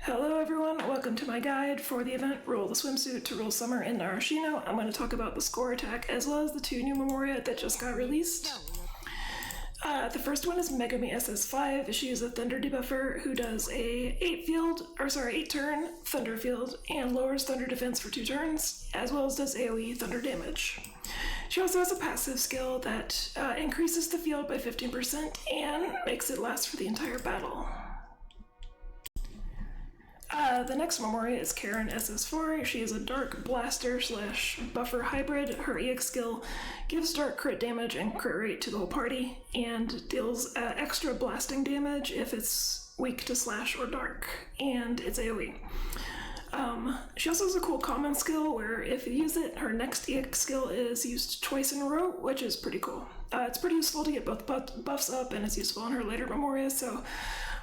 Hello everyone, welcome to my guide for the event Rule the Swimsuit to Rule Summer in Narashino. I'm going to talk about the score attack as well as the two new Memoria that just got released. The first one is Megumi SS5. She is a Thunder debuffer who does a 8-turn Thunder field and lowers Thunder defense for 2 turns, as well as does AoE Thunder damage. She also has a passive skill that increases the field by 15% and makes it last for the entire battle. The next Memoria is Karen SS4. She is a Dark Blaster / Buffer hybrid. Her EX skill gives dark crit damage and crit rate to the whole party, and deals extra blasting damage if it's weak to slash or dark, and it's AoE. She also has a cool common skill where if you use it, her next EX skill is used twice in a row, which is pretty cool. It's pretty useful to get both buffs up, and it's useful in her later Memoria, so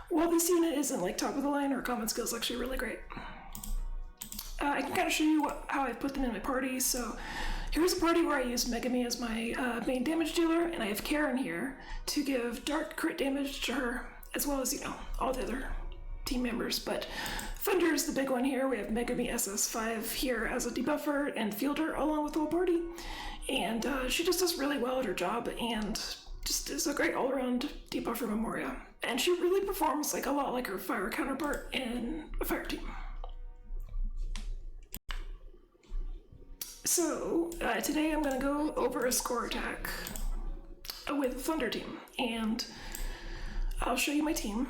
while this unit isn't like top of the line, her common skill is actually really great. I can kind of show you how I put them in my party. So here's a party where I use Megumi as my main damage dealer, and I have Karen here to give dark crit damage to her, as well as, all the other team members. But Thunder is the big one here. We have Megumi SS5 here as a debuffer and fielder along with the whole party. And she just does really well at her job and just is a great all-around debuffer Memoria. And she really performs a lot like her fire counterpart in a fire team. So today I'm going to go over a score attack with the Thunder team, and I'll show you my team.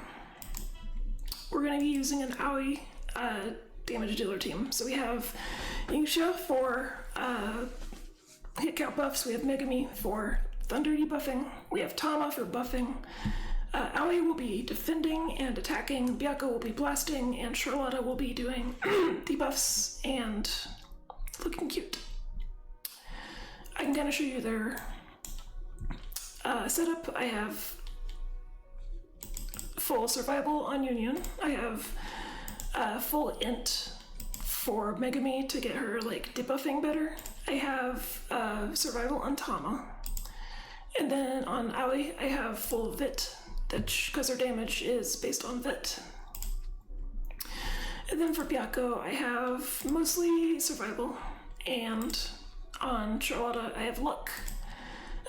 We're going to be using an AoE damage dealer team. So we have Yusha for hit count buffs, we have Megumi for Thunder debuffing, we have Tama for buffing, Aoi will be defending and attacking, Byakko will be blasting, and Charlotta will be doing debuffs and looking cute. I can kind of show you their setup. I have full survival on Union. I have full int for Megumi to get her debuffing better. I have survival on Tama. And then on Aoi, I have full Vit, because her damage is based on Vit. And then for Byakko, I have mostly survival, and on Charlotta, I have luck,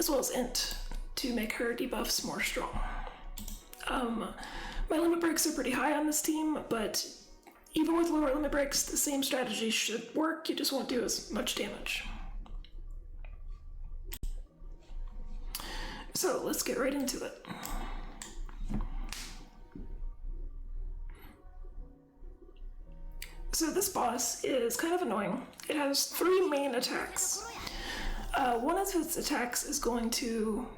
as well as int, to make her debuffs more strong. My limit breaks are pretty high on this team, but even with lower limit breaks, the same strategy should work, you just won't do as much damage. So let's get right into it. So this boss is kind of annoying. It has 3 main attacks. One of its attacks is going to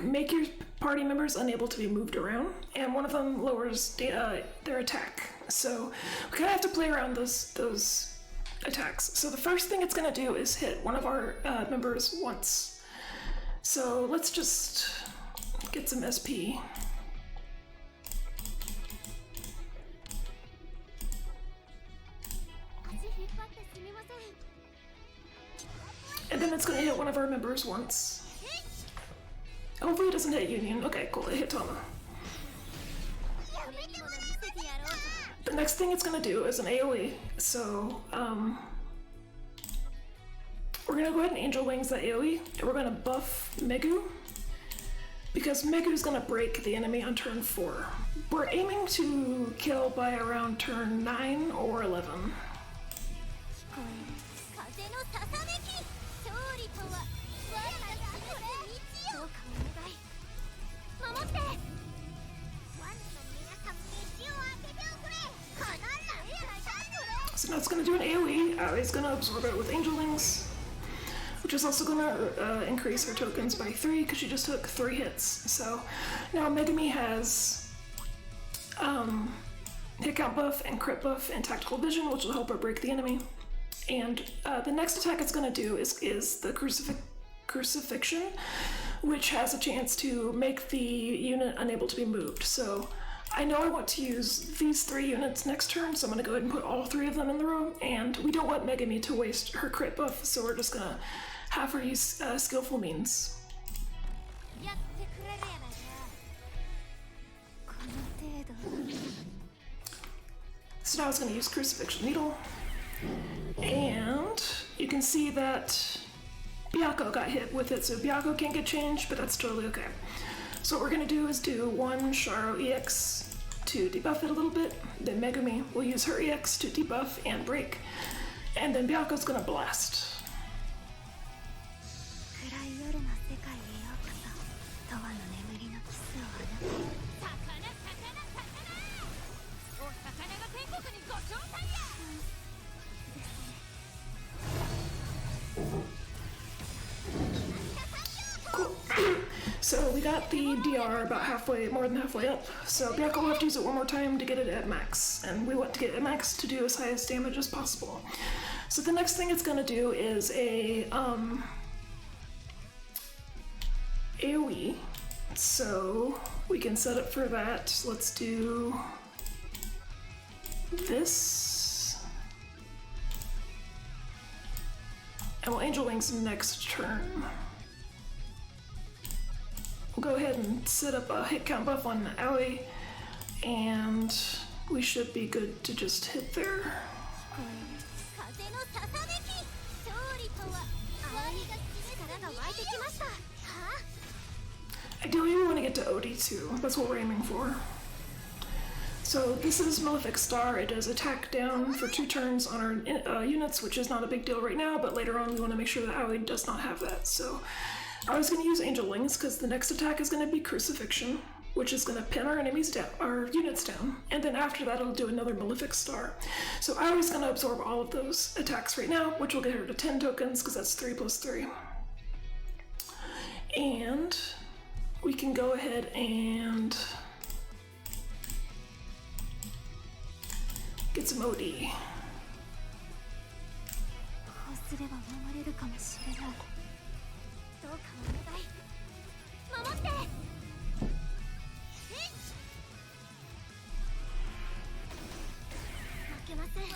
make your party members unable to be moved around, and one of them lowers their attack. So we kind of have to play around those attacks. So the first thing it's going to do is hit one of our members once. So let's just get some SP. And then it's going to hit one of our members once. Hopefully it doesn't hit Union. Okay, cool, it hit Tama. The next thing it's going to do is an AoE. So, we're going to go ahead and Angel Wings that AoE, and we're going to buff Megu, because Megu's going to break the enemy on turn 4. We're aiming to kill by around turn 9 or 11. So now it's going to do an AoE. It's going to absorb it with Angel Wings, which is also going to increase her tokens by 3 because she just took 3 hits. So now Megumi has hit count buff and crit buff and tactical vision, which will help her break the enemy. And the next attack it's going to do is the Crucifixion, which has a chance to make the unit unable to be moved. So I know I want to use these 3 units next turn, so I'm going to go ahead and put all 3 of them in the row, and we don't want Megumi to waste her crit buff, so we're just going to have her use skillful means. So now it's going to use Crucifixion Needle. And you can see that Byakko got hit with it, so Byakko can't get changed, but that's totally okay. So what we're going to do is do one Sharo EX to debuff it a little bit, then Megumi will use her EX to debuff and break, and then Byakko's going to blast. Cool. So we got the DR about halfway, more than halfway up, so Byakko will have to use it one more time to get it at max, and we want to get it at max to do as high as damage as possible. So the next thing it's going to do is a AoE, so we can set up for that. Let's do this, and we'll Angel Wings next turn. We'll go ahead and set up a hit count buff on Aoi, and we should be good to just hit there. Ideally we want to get to OD2, that's what we're aiming for. So this is Malefic Star. It does attack down for 2 turns on our units, which is not a big deal right now, but later on we want to make sure that Aoi does not have that. So I was going to use Angel Wings because the next attack is going to be Crucifixion, which is going to pin our enemies down, our units down, and then after that it'll do another Malefic Star. So Aoi's going to absorb all of those attacks right now, which will get her to 10 tokens because that's 3 plus 3. And we can go ahead and get some OD.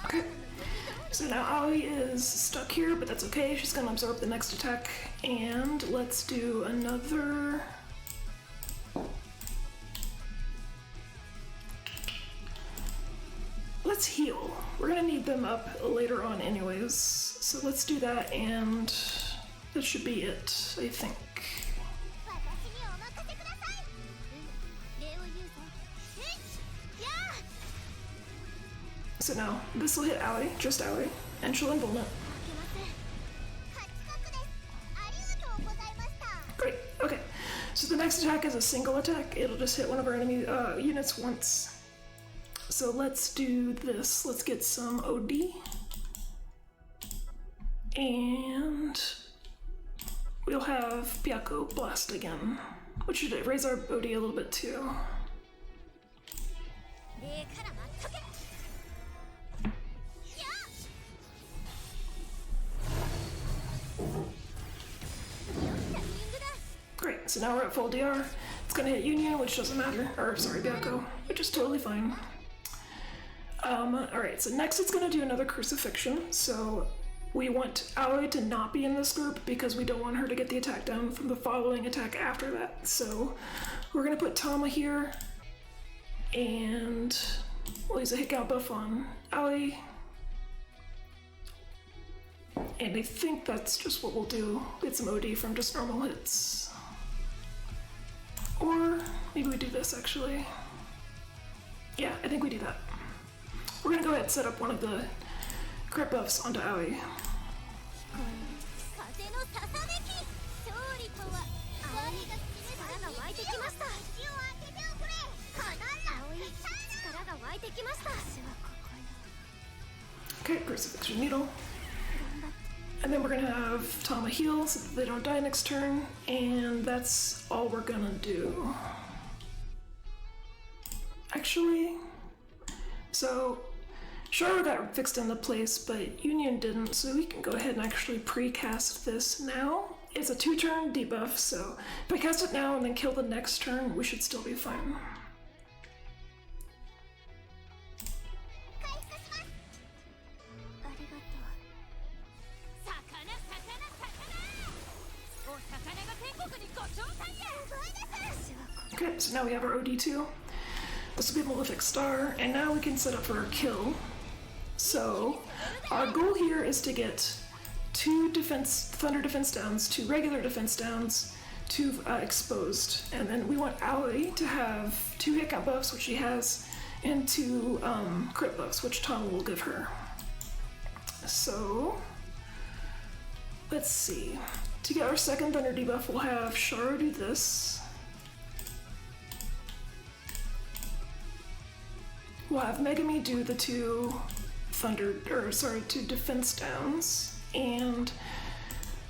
Okay, so now Aoi is stuck here, but that's okay. She's gonna absorb the next attack, and let's do another. Let's heal. We're gonna need them up later on anyways, so let's do that, and that should be it, I think. So now, this will hit Aoi, just Aoi, and she'll invuln it. Great, okay. So the next attack is a single attack. It'll just hit one of our enemy units once. So let's do this. Let's get some OD. And we'll have Byakko blast again, which should raise our OD a little bit too. Great, so now we're at full DR. It's gonna hit Union, which doesn't matter, or sorry, Byakko, which is totally fine. Alright, so next it's gonna do another Crucifixion, so we want Aoi to not be in this group because we don't want her to get the attack down from the following attack after that. So we're gonna put Tama here, and we'll use a hit count buff on Aoi. And I think that's just what we'll do. Get some OD from just normal hits. Or maybe we do this actually. Yeah, I think we do that. We're gonna go ahead and set up one of the crit buffs onto Aoi. Okay, Crucifixion Needle. And then we're gonna have Tama heal so that they don't die next turn, and that's all we're gonna do. Actually, so Sharo got fixed into place, but Union didn't, so we can go ahead and actually pre-cast this now. It's a 2-turn debuff, so if I cast it now and then kill the next turn, we should still be fine. Okay, so now we have our OD2. This will be Malefic Star, and now we can set up for our kill. So our goal here is to get 2 thunder defense downs, 2 regular defense downs, 2 exposed, and then we want Aoi to have 2 hit count buffs, which she has, and 2 crit buffs, which Tom will give her. So let's see. To get our second thunder debuff, we'll have Sharo do this. We'll have Megumi do the 2 2 defense downs, and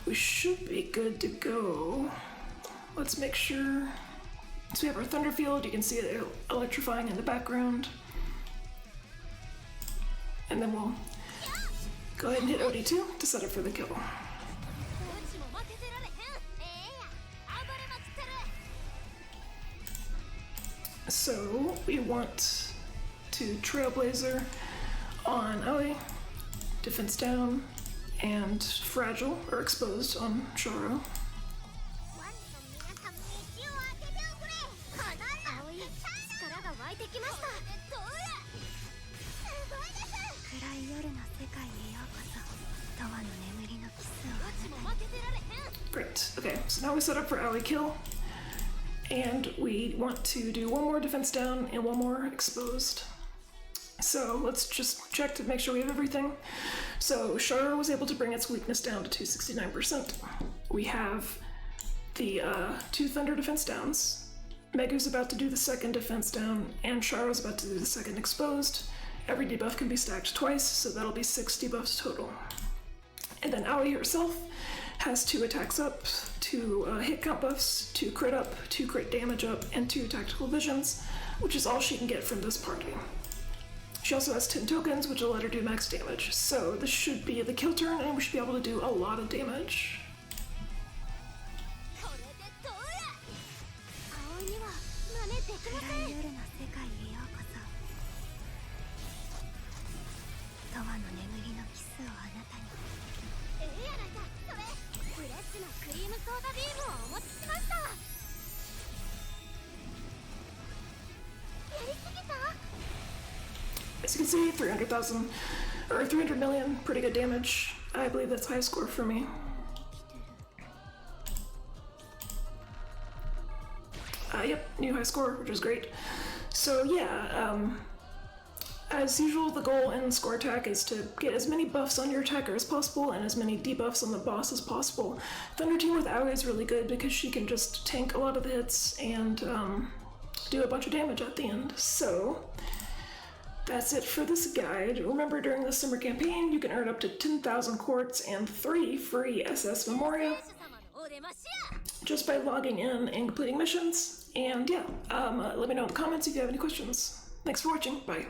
we should be good to go. Let's make sure. So we have our thunder field, you can see it electrifying in the background. And then we'll go ahead and hit OD2 to set up for the kill. So we want to Trailblazer on Aoi, defense down, and fragile or exposed on Sharo. Great. Okay, so now we set up for Aoi kill, and we want to do 1 more defense down and 1 more exposed. So let's just check to make sure we have everything. So Sharo was able to bring its weakness down to 269%. We have the 2 thunder defense downs. Megu's about to do the second defense down, and Sharo's about to do the second exposed. Every debuff can be stacked twice, so that'll be 6 debuffs total. And then Aoi herself has 2 attacks up, 2 hit count buffs, 2 crit up, 2 crit damage up, and 2 tactical visions, which is all she can get from this party. She also has 10 tokens, which will let her do max damage. So this should be the kill turn, and we should be able to do a lot of damage. As you can see, 300,000 or 300 million, pretty good damage. I believe that's high score for me. Yep, new high score, which is great. So yeah, as usual, the goal in score attack is to get as many buffs on your attacker as possible and as many debuffs on the boss as possible. Thunder Team with Aoi is really good because she can just tank a lot of the hits and do a bunch of damage at the end. So that's it for this guide. Remember, during the summer campaign, you can earn up to 10,000 quartz and 3 free SS Memoria just by logging in and completing missions. And yeah, let me know in the comments if you have any questions. Thanks for watching. Bye.